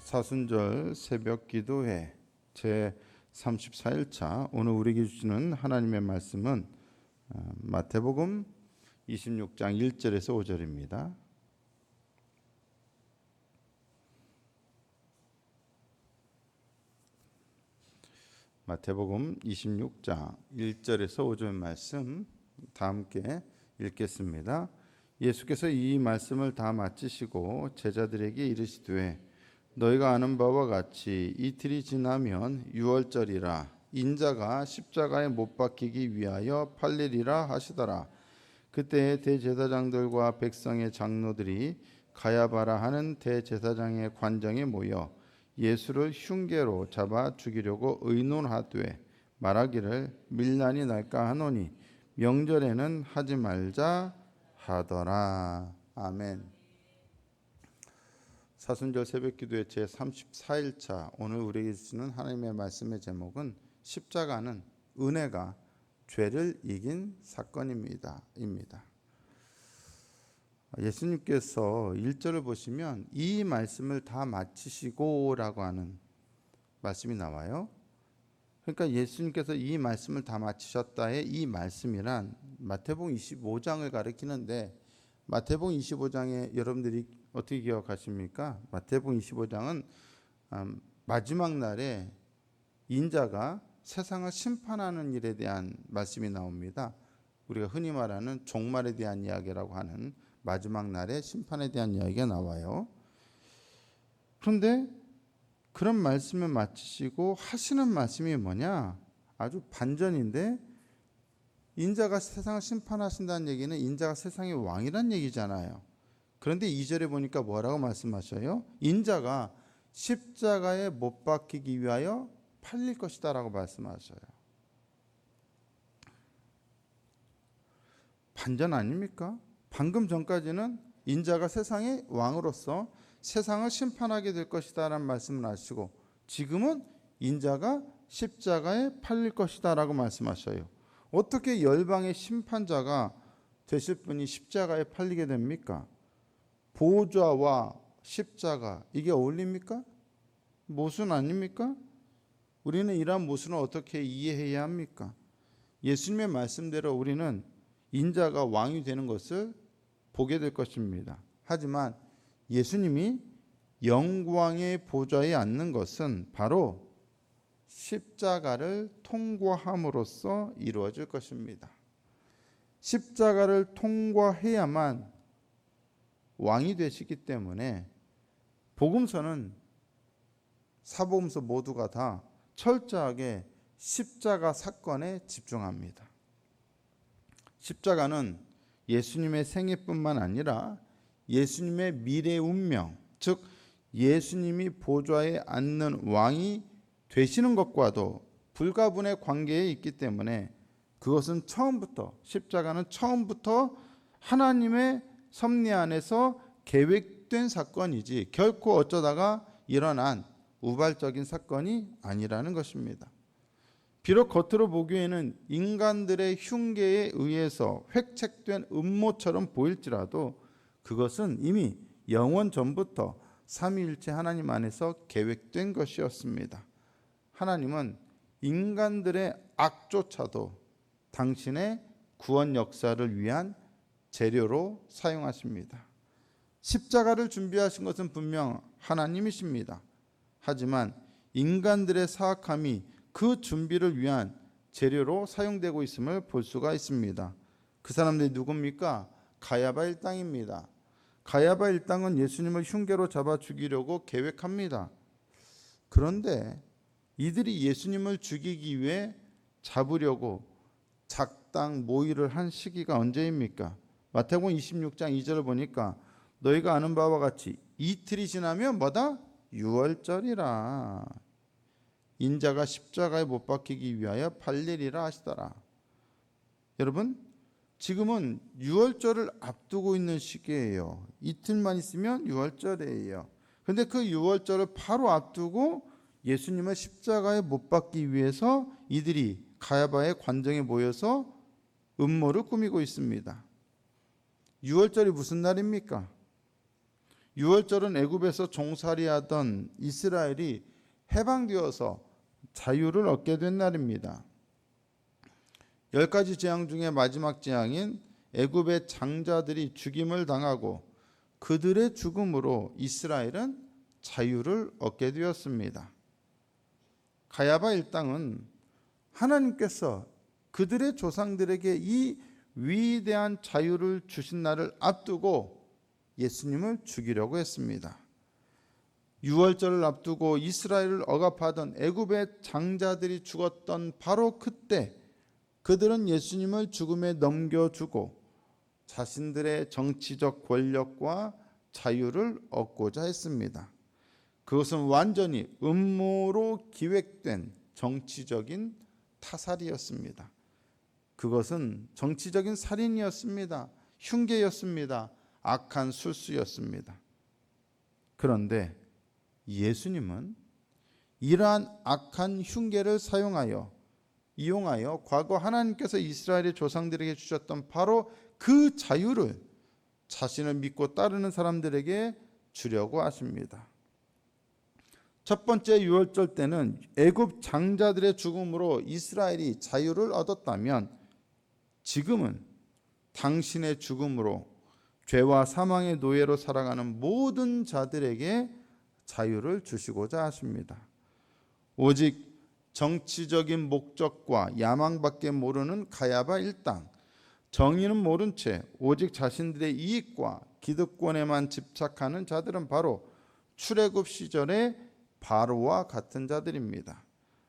사순절 새벽 기도회 제 34일차 오늘 우리에게 주시는 하나님의 말씀은 마태복음 26장 1절에서 5절입니다. 마태복음 26장 1절에서 5절 말씀 다 함께 읽겠습니다. 예수께서 이 말씀을 다 마치시고 제자들에게 이르시되 너희가 아는 바와 같이 이틀이 지나면 유월절이라 인자가 십자가에 못 박히기 위하여 팔리리라 하시더라. 그때 대제사장들과 백성의 장로들이 가야바라 하는 대제사장의 관정에 모여 예수를 흉계로 잡아 죽이려고 의논하되 말하기를 밀란이 날까 하노니 명절에는 하지 말자 하더라. 아멘. 사순절 새벽기도의 제 34일차 오늘 우리에게 주시는 하나님의 말씀의 제목은 십자가는 은혜가 죄를 이긴 사건입니다. 예수님께서 1절을 보시면 이 말씀을 다 마치시고 라고 하는 말씀이 나와요. 그러니까 예수님께서 이 말씀을 다 마치셨다의 이 말씀이란 마태복음 25장을 가리키는데 마태복음 25장에 여러분들이 어떻게 기억하십니까? 마태복음 25장은 마지막 날에 인자가 세상을 심판하는 일에 대한 말씀이 나옵니다. 우리가 흔히 말하는 종말에 대한 이야기라고 하는 마지막 날의 심판에 대한 이야기가 나와요. 그런데 그런 말씀을 마치시고 하시는 말씀이 뭐냐? 아주 반전인데 인자가 세상을 심판하신다는 얘기는 인자가 세상의 왕이란 얘기잖아요. 그런데 2절에 보니까 뭐라고 말씀하셔요? 인자가 십자가에 못 박히기 위하여 팔릴 것이다 라고 말씀하셔요. 반전 아닙니까? 방금 전까지는 인자가 세상의 왕으로서 세상을 심판하게 될 것이다 라는 말씀을 하시고 지금은 인자가 십자가에 팔릴 것이다 라고 말씀하셔요. 어떻게 열방의 심판자가 되실 분이 십자가에 팔리게 됩니까? 보좌와 십자가 이게 어울립니까? 모순 아닙니까? 우리는 이러한 모순을 어떻게 이해해야 합니까? 예수님의 말씀대로 우리는 인자가 왕이 되는 것을 보게 될 것입니다. 하지만 예수님이 영광의 보좌에 앉는 것은 바로 십자가를 통과함으로써 이루어질 것입니다. 십자가를 통과해야만 왕이 되시기 때문에 복음서는 사복음서 모두가 다 철저하게 십자가 사건에 집중합니다. 십자가는 예수님의 생애뿐만 아니라 예수님의 미래 운명, 즉 예수님이 보좌에 앉는 왕이 되시는 것과도 불가분의 관계에 있기 때문에 그것은 십자가는 처음부터 하나님의 섭리 안에서 계획된 사건이지 결코 어쩌다가 일어난 우발적인 사건이 아니라는 것입니다. 비록 겉으로 보기에는 인간들의 흉계에 의해서 획책된 음모처럼 보일지라도 그것은 이미 영원 전부터 삼위일체 하나님 안에서 계획된 것이었습니다. 하나님은 인간들의 악조차도 당신의 구원 역사를 위한 재료로 사용하십니다. 십자가를 준비하신 것은 분명 하나님이십니다. 하지만 인간들의 사악함이 그 준비를 위한 재료로 사용되고 있음을 볼 수가 있습니다. 그 사람들이 누굽니까? 가야바 일당입니다. 가야바 일당은 예수님을 흉계로 잡아 죽이려고 계획합니다. 그런데 이들이 예수님을 죽이기 위해 잡으려고 작당 모의를 한 시기가 언제입니까? 마태복음 26장 2절을 보니까 너희가 아는 바와 같이 이틀이 지나면 뭐다? 유월절이라 인자가 십자가에 못 박히기 위하여 팔리리라 하시더라. 여러분 지금은 유월절을 앞두고 있는 시기예요. 이틀만 있으면 유월절이에요. 그런데 그 유월절을 바로 앞두고 예수님을 십자가에 못 박기 위해서 이들이 가야바의 관정에 모여서 음모를 꾸미고 있습니다. 유월절이 무슨 날입니까? 유월절은 애굽에서 종살이하던 이스라엘이 해방되어서 자유를 얻게 된 날입니다. 10가지 재앙 중에 마지막 재앙인 애굽의 장자들이 죽임을 당하고 그들의 죽음으로 이스라엘은 자유를 얻게 되었습니다. 가야바 일당은 하나님께서 그들의 조상들에게 이 위대한 자유를 주신 날을 앞두고 예수님을 죽이려고 했습니다. 유월절을 앞두고 이스라엘을 억압하던 애굽의 장자들이 죽었던 바로 그때 그들은 예수님을 죽음에 넘겨주고 자신들의 정치적 권력과 자유를 얻고자 했습니다. 그것은 완전히 음모로 기획된 정치적인 타살이었습니다. 그것은 정치적인 살인이었습니다. 흉계였습니다. 악한 술수였습니다. 그런데 예수님은 이러한 악한 흉계를 이용하여 과거 하나님께서 이스라엘의 조상들에게 주셨던 바로 그 자유를 자신을 믿고 따르는 사람들에게 주려고 하십니다. 첫 번째 유월절 때는 애굽 장자들의 죽음으로 이스라엘이 자유를 얻었다면 지금은 당신의 죽음으로 죄와 사망의 노예로 살아가는 모든 자들에게 자유를 주시고자 하십니다. 오직 정치적인 목적과 야망밖에 모르는 가야바 일당, 정의는 모른 채 오직 자신들의 이익과 기득권에만 집착하는 자들은 바로 출애굽 시절의 바로와 같은 자들입니다.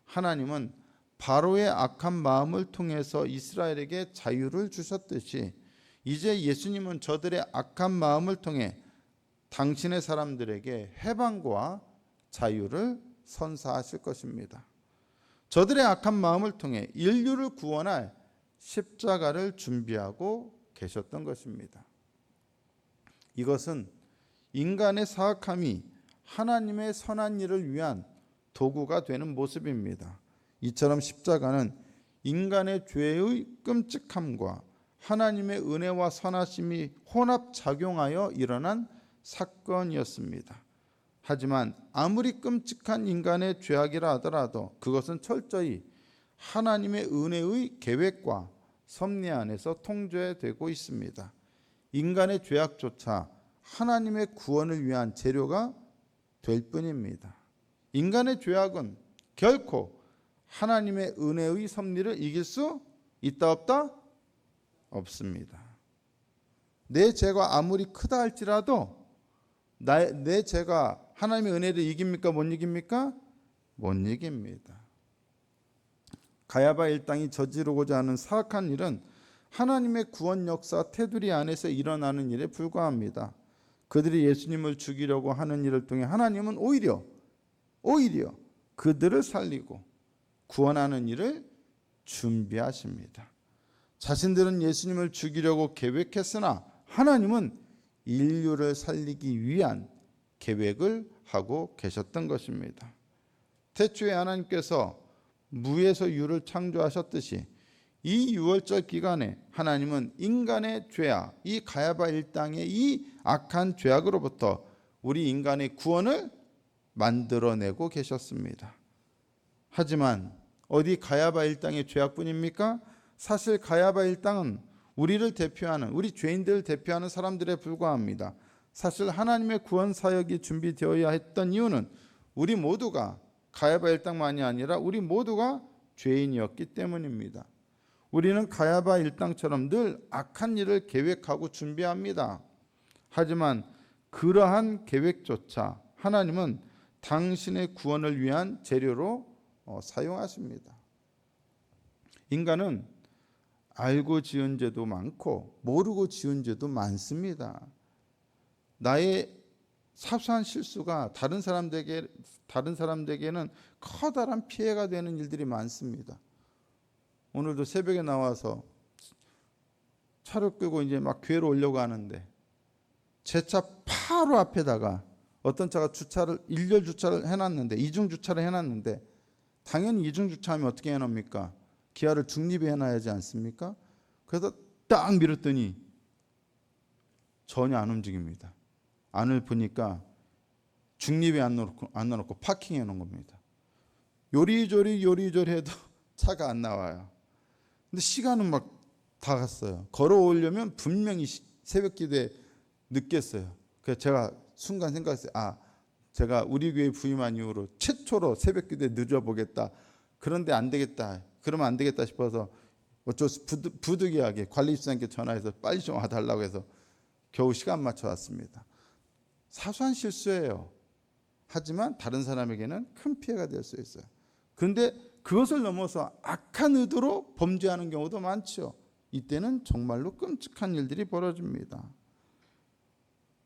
하나님은 바로의 악한 마음을 통해서 이스라엘에게 자유를 주셨듯이 이제 예수님은 저들의 악한 마음을 통해 당신의 사람들에게 해방과 자유를 선사하실 것입니다. 저들의 악한 마음을 통해 인류를 구원할 십자가를 준비하고 계셨던 것입니다. 이것은 인간의 사악함이 하나님의 선한 일을 위한 도구가 되는 모습입니다. 이처럼 십자가는 인간의 죄의 끔찍함과 하나님의 은혜와 선하심이 혼합작용하여 일어난 사건이었습니다. 하지만 아무리 끔찍한 인간의 죄악이라 하더라도 그것은 철저히 하나님의 은혜의 계획과 섭리 안에서 통제되고 있습니다. 인간의 죄악조차 하나님의 구원을 위한 재료가 될 뿐입니다. 인간의 죄악은 결코 하나님의 은혜의 섭리를 이길 수 있다 없다? 없습니다. 내 죄가 아무리 크다 할지라도 내 죄가 하나님의 은혜를 이깁니까? 못 이깁니까? 못 이깁니다. 가야바 일당이 저지르고자 하는 사악한 일은 하나님의 구원 역사 테두리 안에서 일어나는 일에 불과합니다. 그들이 예수님을 죽이려고 하는 일을 통해 하나님은 오히려 그들을 살리고 구원하는 일을 준비하십니다. 자신들은 예수님을 죽이려고 계획했으나 하나님은 인류를 살리기 위한 계획을 하고 계셨던 것입니다. 태초에 하나님께서 무에서 유를 창조하셨듯이 이 유월절 기간에 하나님은 인간의 죄악, 이 가야바 일당의 이 악한 죄악으로부터 우리 인간의 구원을 만들어내고 계셨습니다. 하지만 어디 가야바 일당의 죄악뿐입니까? 사실 가야바 일당은 우리를 대표하는, 우리 죄인들을 대표하는 사람들에 불과합니다. 사실 하나님의 구원 사역이 준비되어야 했던 이유는 우리 모두가 가야바 일당만이 아니라 우리 모두가 죄인이었기 때문입니다. 우리는 가야바 일당처럼 늘 악한 일을 계획하고 준비합니다. 하지만 그러한 계획조차 하나님은 당신의 구원을 위한 재료로 사용하십니다. 인간은 알고 지은 죄도 많고 모르고 지은 죄도 많습니다. 나의 사소한 실수가 다른 사람들에게는 커다란 피해가 되는 일들이 많습니다. 오늘도 새벽에 나와서 차를 끄고 이제 막 교회로 오려고 하는데 제 차 바로 앞에다가 어떤 차가 일렬 주차를 해놨는데 이중 주차를 해놨는데 당연히 이중 주차하면 어떻게 해놓습니까? 기아를 중립에 해놔야지 않습니까? 그래서 딱 밀었더니 전혀 안 움직입니다. 안을 보니까 중립에 안 넣어놓고 파킹해 놓은 겁니다. 요리조리 해도 차가 안 나와요. 근데 시간은 막 다 갔어요. 걸어오려면 분명히 새벽 기도에 늦겠어요. 그래서 제가 순간 생각했어요. 제가 우리 교회 부임한 이후로 최초로 새벽 기도에 늦어보겠다. 그런데 안 되겠다. 그러면 안 되겠다 싶어서 어쩔 수 부득이하게 관리집사님께 전화해서 빨리 좀 와달라고 해서 겨우 시간 맞춰 왔습니다. 사소한 실수예요. 하지만 다른 사람에게는 큰 피해가 될 수 있어요. 그런데 그것을 넘어서 악한 의도로 범죄하는 경우도 많죠. 이때는 정말로 끔찍한 일들이 벌어집니다.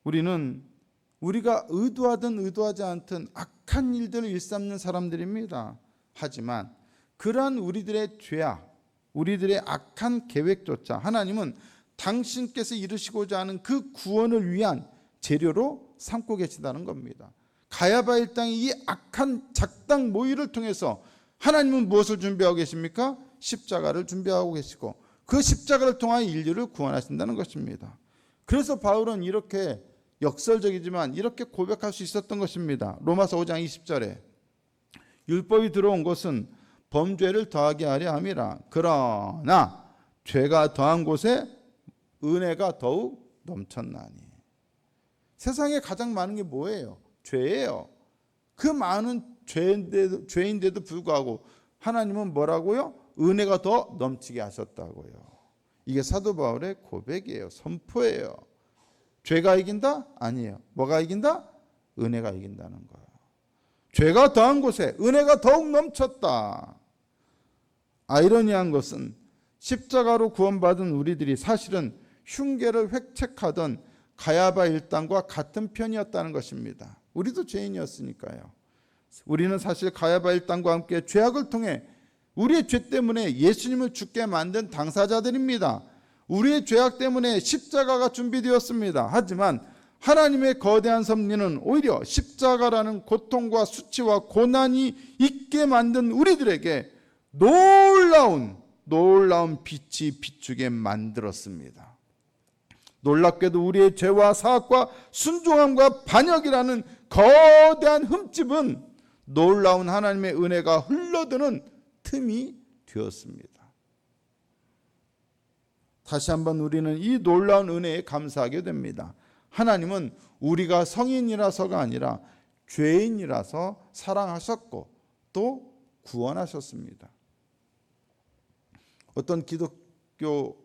우리가 의도하든 의도하지 않든 악한 일들을 일삼는 사람들입니다. 하지만 그러한 우리들의 죄악, 우리들의 악한 계획조차 하나님은 당신께서 이루시고자 하는 그 구원을 위한 재료로 삼고 계시다는 겁니다. 가야바 일당이 이 악한 작당 모의를 통해서 하나님은 무엇을 준비하고 계십니까? 십자가를 준비하고 계시고 그 십자가를 통하여 인류를 구원하신다는 것입니다. 그래서 바울은 이렇게 역설적이지만 이렇게 고백할 수 있었던 것입니다. 로마서 5장 20절에 율법이 들어온 것은 범죄를 더하게 하려 함이라. 그러나 죄가 더한 곳에 은혜가 더욱 넘쳤나니. 세상에 가장 많은 게 뭐예요? 죄예요. 그 많은 죄인데도 불구하고 하나님은 뭐라고요? 은혜가 더 넘치게 하셨다고요. 이게 사도 바울의 고백이에요. 선포예요. 죄가 이긴다? 아니에요. 뭐가 이긴다? 은혜가 이긴다는 거예요. 죄가 더한 곳에 은혜가 더욱 넘쳤다. 아이러니한 것은 십자가로 구원받은 우리들이 사실은 흉계를 획책하던 가야바 일당과 같은 편이었다는 것입니다. 우리도 죄인이었으니까요. 우리는 사실 가야바 일당과 함께 죄악을 통해 우리의 죄 때문에 예수님을 죽게 만든 당사자들입니다. 우리의 죄악 때문에 십자가가 준비되었습니다. 하지만 하나님의 거대한 섭리는 오히려 십자가라는 고통과 수치와 고난이 있게 만든 우리들에게 놀라운 빛이 비추게 만들었습니다. 놀랍게도 우리의 죄와 사악과 순종함과 반역이라는 거대한 흠집은 놀라운 하나님의 은혜가 흘러드는 틈이 되었습니다. 다시 한번 우리는 이 놀라운 은혜에 감사하게 됩니다. 하나님은 우리가 성인이라서가 아니라 죄인이라서 사랑하셨고 또 구원하셨습니다. 어떤 기독교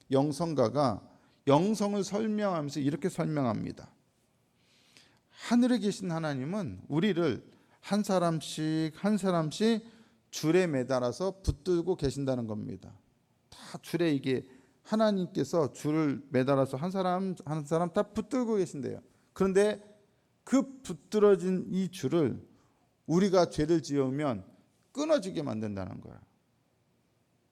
영성가가 영성을 설명하면서 이렇게 설명합니다. 하늘에 계신 하나님은 우리를 한 사람씩 줄에 매달아서 붙들고 계신다는 겁니다. 다 줄에 이게 하나님께서 줄을 매달아서 한 사람 다 붙들고 계신대요. 그런데 그 붙들어진 이 줄을 우리가 죄를 지으면 끊어지게 만든다는 거예요.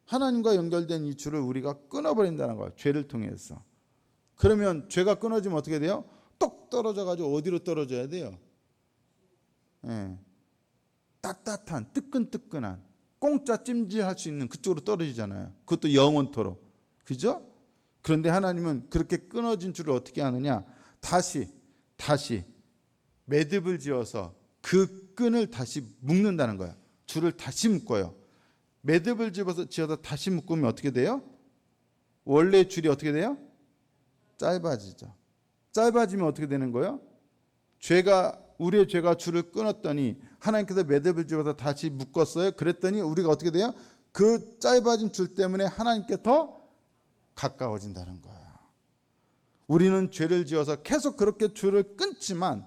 하나님과 연결된 이 줄을 우리가 끊어버린다는 거예요. 죄를 통해서. 그러면 죄가 끊어지면 어떻게 돼요? 똑 떨어져가지고 어디로 떨어져야 돼요? 따뜻한 뜨끈뜨끈한 공짜 찜질할 수 있는 그쪽으로 떨어지잖아요. 그것도 영원토록. 그죠? 그런데 하나님은 그렇게 끊어진 줄을 어떻게 하느냐? 다시 매듭을 지어서 그 끈을 다시 묶는다는 거예요. 줄을 다시 묶어요. 매듭을 지어서 다시 묶으면 어떻게 돼요? 원래 줄이 어떻게 돼요? 짧아지죠. 짧아지면 어떻게 되는 거예요? 우리의 죄가 줄을 끊었더니 하나님께서 매듭을 지어서 다시 묶었어요. 그랬더니 우리가 어떻게 돼요? 그 짧아진 줄 때문에 하나님께 더 가까워진다는 거예요. 우리는 죄를 지어서 계속 그렇게 줄을 끊지만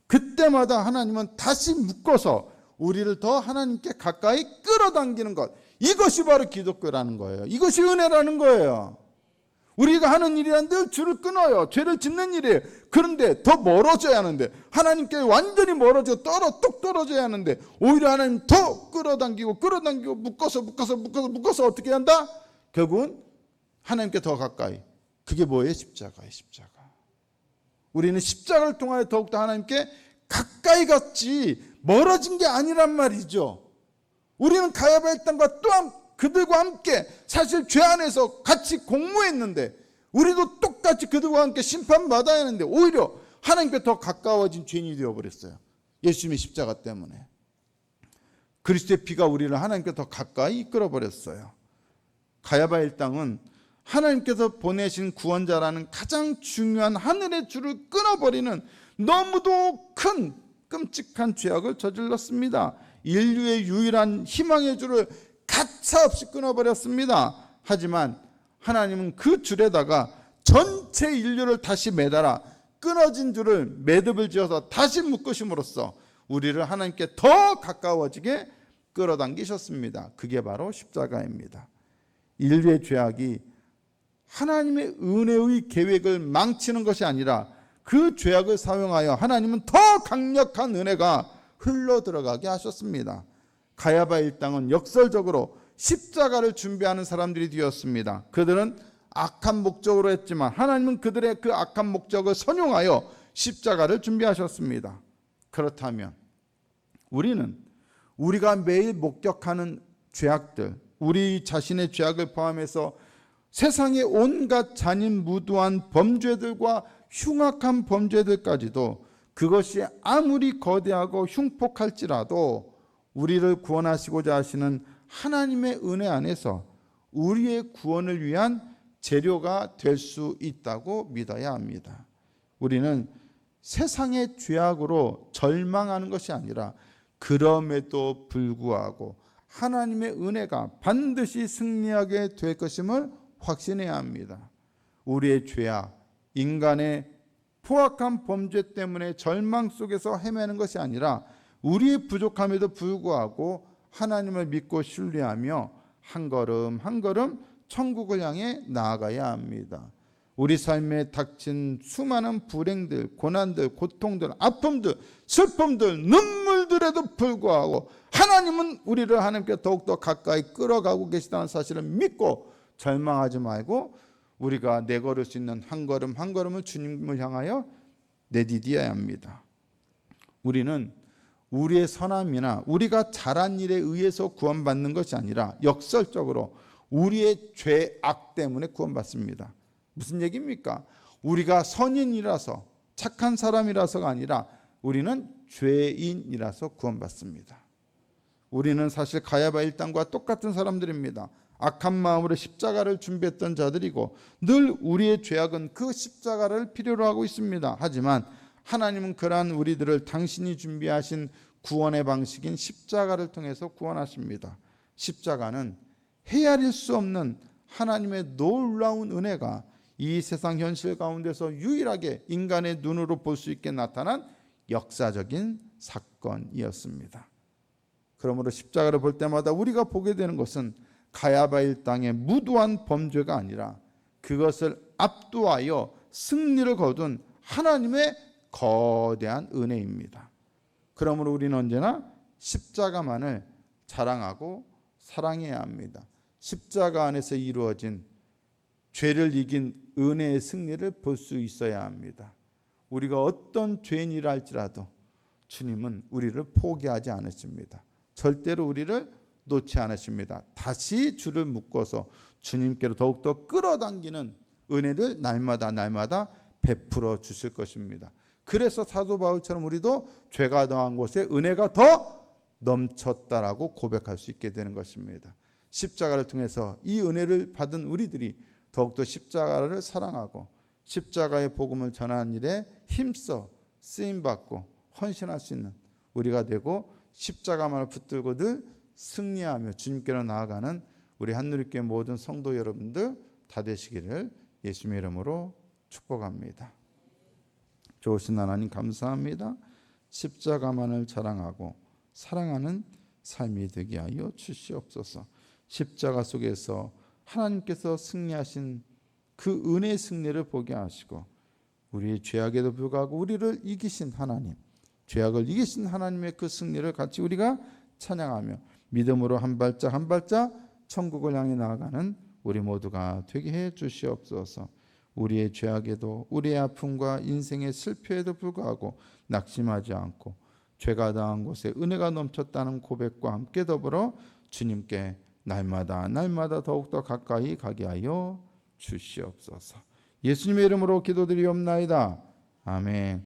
그때마다 하나님은 다시 묶어서 우리를 더 하나님께 가까이 끌어당기는 것. 이것이 바로 기독교라는 거예요. 이것이 은혜라는 거예요. 우리가 하는 일이란 늘 줄을 끊어요. 죄를 짓는 일이에요. 그런데 더 멀어져야 하는데 하나님께 완전히 멀어져 뚝 떨어져야 하는데 오히려 하나님 더 끌어당기고 묶어서 어떻게 한다? 결국은 하나님께 더 가까이. 그게 뭐예요? 십자가예요. 십자가. 우리는 십자가를 통하여 더욱더 하나님께 가까이 갔지 멀어진 게 아니란 말이죠. 우리는 가야바 일당과 또한 그들과 함께 사실 죄 안에서 같이 공모했는데 우리도 똑같이 그들과 함께 심판받아야 하는데 오히려 하나님께 더 가까워진 죄인이 되어버렸어요. 예수님의 십자가 때문에. 그리스도의 피가 우리를 하나님께 더 가까이 이끌어버렸어요. 가야바 일당은 하나님께서 보내신 구원자라는 가장 중요한 하늘의 줄을 끊어버리는 너무도 큰 끔찍한 죄악을 저질렀습니다. 인류의 유일한 희망의 줄을 가차없이 끊어버렸습니다. 하지만 하나님은 그 줄에다가 전체 인류를 다시 매달아 끊어진 줄을 매듭을 지어서 다시 묶으심으로써 우리를 하나님께 더 가까워지게 끌어당기셨습니다. 그게 바로 십자가입니다. 인류의 죄악이 하나님의 은혜의 계획을 망치는 것이 아니라 그 죄악을 사용하여 하나님은 더 강력한 은혜가 흘러 들어가게 하셨습니다. 가야바 일당은 역설적으로 십자가를 준비하는 사람들이 되었습니다. 그들은 악한 목적으로 했지만 하나님은 그들의 그 악한 목적을 선용하여 십자가를 준비하셨습니다. 그렇다면 우리는 우리가 매일 목격하는 죄악들, 우리 자신의 죄악을 포함해서 세상의 온갖 잔인무도한 범죄들과 흉악한 범죄들까지도 그것이 아무리 거대하고 흉폭할지라도 우리를 구원하시고자 하시는 하나님의 은혜 안에서 우리의 구원을 위한 재료가 될 수 있다고 믿어야 합니다. 우리는 세상의 죄악으로 절망하는 것이 아니라 그럼에도 불구하고 하나님의 은혜가 반드시 승리하게 될 것임을 확신해야 합니다. 우리의 죄악, 인간의 포악한 범죄 때문에 절망 속에서 헤매는 것이 아니라 우리의 부족함에도 불구하고 하나님을 믿고 신뢰하며 한 걸음 한 걸음 천국을 향해 나아가야 합니다. 우리 삶에 닥친 수많은 불행들, 고난들, 고통들, 아픔들, 슬픔들, 눈물들에도 불구하고 하나님은 우리를 하나님께 더욱더 가까이 끌어가고 계시다는 사실을 믿고 절망하지 말고 우리가 내걸을 수 있는 한 걸음 한 걸음을 주님을 향하여 내디뎌야 합니다. 우리는 우리의 선함이나 우리가 잘한 일에 의해서 구원받는 것이 아니라 역설적으로 우리의 죄악 때문에 구원받습니다. 무슨 얘기입니까? 우리가 선인이라서 착한 사람이라서가 아니라 우리는 죄인이라서 구원받습니다. 우리는 사실 가야바 일당과 똑같은 사람들입니다. 악한 마음으로 십자가를 준비했던 자들이고 늘 우리의 죄악은 그 십자가를 필요로 하고 있습니다. 하지만 하나님은 그러한 우리들을 당신이 준비하신 구원의 방식인 십자가를 통해서 구원하십니다. 십자가는 헤아릴 수 없는 하나님의 놀라운 은혜가 이 세상 현실 가운데서 유일하게 인간의 눈으로 볼 수 있게 나타난 역사적인 사건이었습니다. 그러므로 십자가를 볼 때마다 우리가 보게 되는 것은 가야바 일당의 무도한 범죄가 아니라 그것을 압도하여 승리를 거둔 하나님의 거대한 은혜입니다. 그러므로 우리는 언제나 십자가만을 자랑하고 사랑해야 합니다. 십자가 안에서 이루어진 죄를 이긴 은혜의 승리를 볼 수 있어야 합니다. 우리가 어떤 죄인이라 할지라도 주님은 우리를 포기하지 않으십니다. 절대로 우리를 놓지 않으십니다. 다시 줄을 묶어서 주님께로 더욱더 끌어당기는 은혜를 날마다 베풀어 주실 것입니다. 그래서 사도 바울처럼 우리도 죄가 더한 곳에 은혜가 더 넘쳤다라고 고백할 수 있게 되는 것입니다. 십자가를 통해서 이 은혜를 받은 우리들이 더욱더 십자가를 사랑하고 십자가의 복음을 전하는 일에 힘써 쓰임받고 헌신할 수 있는 우리가 되고 십자가만을 붙들고 늘 승리하며 주님께로 나아가는 우리 한누리교회 모든 성도 여러분들 다 되시기를 예수님의 이름으로 축복합니다. 좋으신 하나님 감사합니다. 십자가만을 자랑하고 사랑하는 삶이 되게 하여 주시옵소서. 십자가 속에서 하나님께서 승리하신 그 은혜의 승리를 보게 하시고 우리의 죄악에도 불구하고 우리를 이기신 하나님, 죄악을 이기신 하나님의 그 승리를 같이 우리가 찬양하며 믿음으로 한 발짝 한 발짝 천국을 향해 나아가는 우리 모두가 되게 해 주시옵소서. 우리의 죄악에도 우리의 아픔과 인생의 실패에도 불구하고 낙심하지 않고 죄가 당한 곳에 은혜가 넘쳤다는 고백과 함께 더불어 주님께 날마다 더욱더 가까이 가게 하여 주시옵소서. 예수님의 이름으로 기도드리옵나이다. 아멘.